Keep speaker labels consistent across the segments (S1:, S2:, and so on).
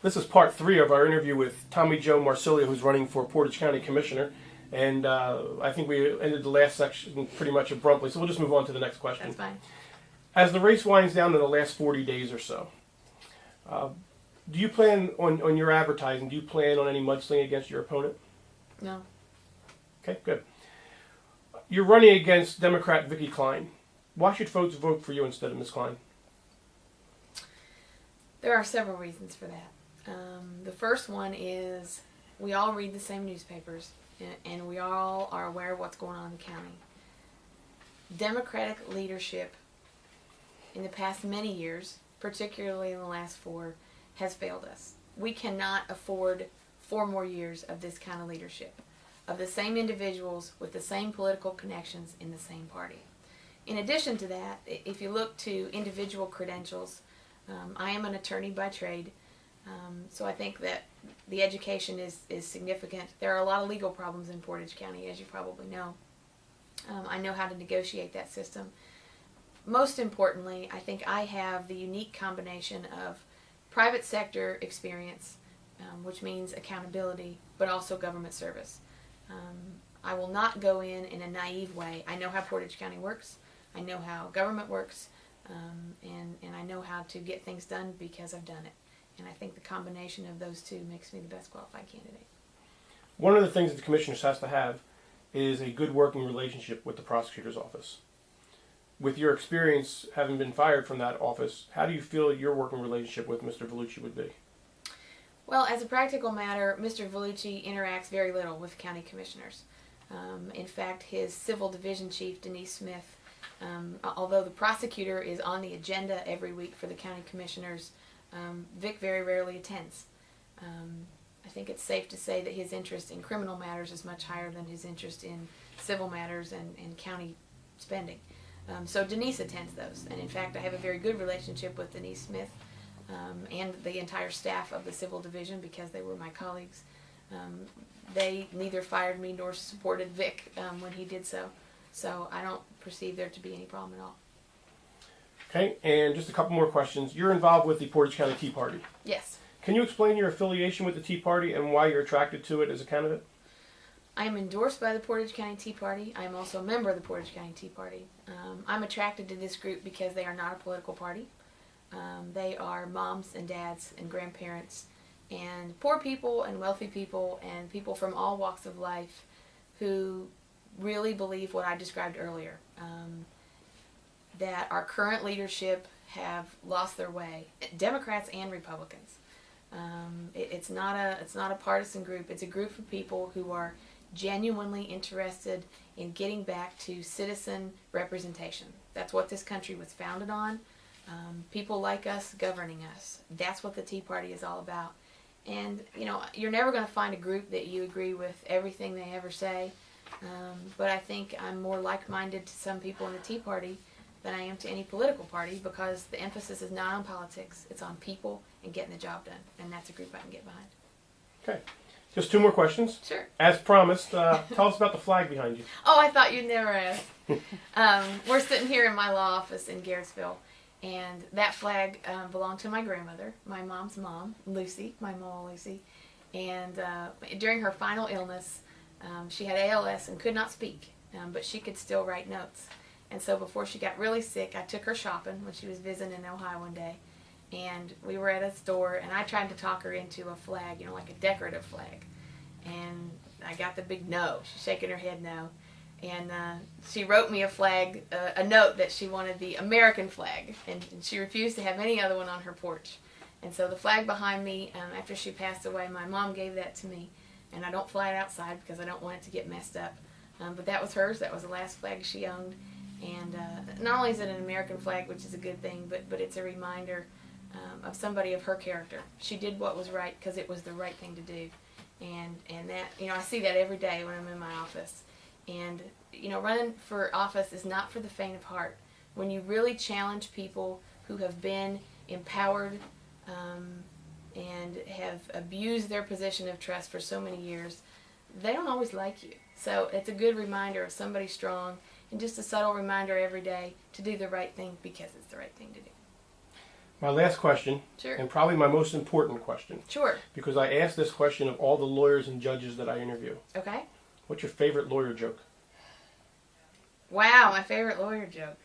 S1: This is part 3 of our interview with Tommie Joe Marsilio, who's running for Portage County Commissioner. And I think we ended the last section pretty much abruptly, so we'll just move on to the next question.
S2: That's fine.
S1: As the race winds down in the last 40 days or so, do you plan on your advertising, do you plan on any mudslinging against your opponent?
S2: No.
S1: Okay, good. You're running against Democrat Vicki Klein. Why should folks vote for you instead of Ms. Klein?
S2: There are several reasons for that. The first one is we all read the same newspapers, and we all are aware of what's going on in the county. Democratic leadership in the past many years, particularly in the last 4, has failed us. We cannot afford 4 more years of this kind of leadership, of the same individuals with the same political connections in the same party. In addition to that, if you look to individual credentials, I am an attorney by trade, so I think that the education is significant. There are a lot of legal problems in Portage County, as you probably know. I know how to negotiate that system. Most importantly, I think I have the unique combination of private sector experience, which means accountability, but also government service. I will not go in a naive way. I know how Portage County works. I know how government works, and I know how to get things done because I've done it. And I think the combination of those two makes me the best qualified candidate.
S1: One of the things that the commissioners has to have is a good working relationship with the prosecutor's office. With your experience having been fired from that office, how do you feel your working relationship with Mr. Vellucci would be?
S2: Well, as a practical matter, Mr. Vellucci interacts very little with county commissioners. In fact, his civil division chief, Denise Smith, although the prosecutor is on the agenda every week for the county commissioners, Vic very rarely attends. I think it's safe to say that his interest in criminal matters is much higher than his interest in civil matters and county spending. So Denise attends those, and in fact I have a very good relationship with Denise Smith and the entire staff of the civil division because they were my colleagues. They neither fired me nor supported Vic when he did so, so I don't perceive there to be any problem at all.
S1: Okay, and just a couple more questions. You're involved with the Portage County Tea Party.
S2: Yes.
S1: Can you explain your affiliation with the Tea Party and why you're attracted to it as a candidate?
S2: I am endorsed by the Portage County Tea Party. I am also a member of the Portage County Tea Party. I'm attracted to this group because they are not a political party. They are moms and dads and grandparents and poor people and wealthy people and people from all walks of life who really believe what I described earlier, that our current leadership have lost their way, Democrats and Republicans. It's not a partisan group. It's a group of people who are genuinely interested in getting back to citizen representation. That's what this country was founded on. People like us governing us. That's what the Tea Party is all about. And, you know, you're never going to find a group that you agree with everything they ever say. But I think I'm more like-minded to some people in the Tea Party than I am to any political party because the emphasis is not on politics. It's on people and getting the job done. And that's a group I can get behind.
S1: Okay. Just 2 more questions.
S2: Sure.
S1: As promised, tell us about the flag behind you.
S2: Oh, I thought you'd never ask. We're sitting here in my law office in Garrettsville, and that flag belonged to my grandmother, my mom's mom, Lucy, my mom Lucy. And during her final illness, she had ALS and could not speak, but she could still write notes. And so before she got really sick, I took her shopping when she was visiting in Ohio one day. And we were at a store, and I tried to talk her into a flag, you know, like a decorative flag. And I got the big no. She's shaking her head no. And she wrote me a flag, a note that she wanted the American flag, and she refused to have any other one on her porch. And so the flag behind me, after she passed away, my mom gave that to me. And I don't fly it outside because I don't want it to get messed up. But that was hers. That was the last flag she owned. And not only is it an American flag, which is a good thing, but it's a reminder of somebody of her character. She did what was right because it was the right thing to do. And that, you know, I see that every day when I'm in my office. And, you know, running for office is not for the faint of heart. When you really challenge people who have been empowered and have abused their position of trust for so many years, they don't always like you. So it's a good reminder of somebody strong and just a subtle reminder every day to do the right thing because it's the right thing to do.
S1: My last question,
S2: Sure.
S1: and probably my most important question,
S2: Sure.
S1: because I ask this question of all the lawyers and judges that I interview.
S2: Okay.
S1: What's your favorite lawyer joke?
S2: Wow, my favorite lawyer joke.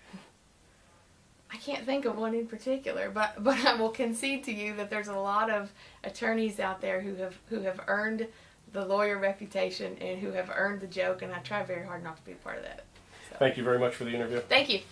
S2: I can't think of one in particular, but I will concede to you that there's a lot of attorneys out there who have earned the lawyer reputation and who have earned the joke, and I try very hard not to be a part of that. So.
S1: Thank you very much for the interview.
S2: Thank you.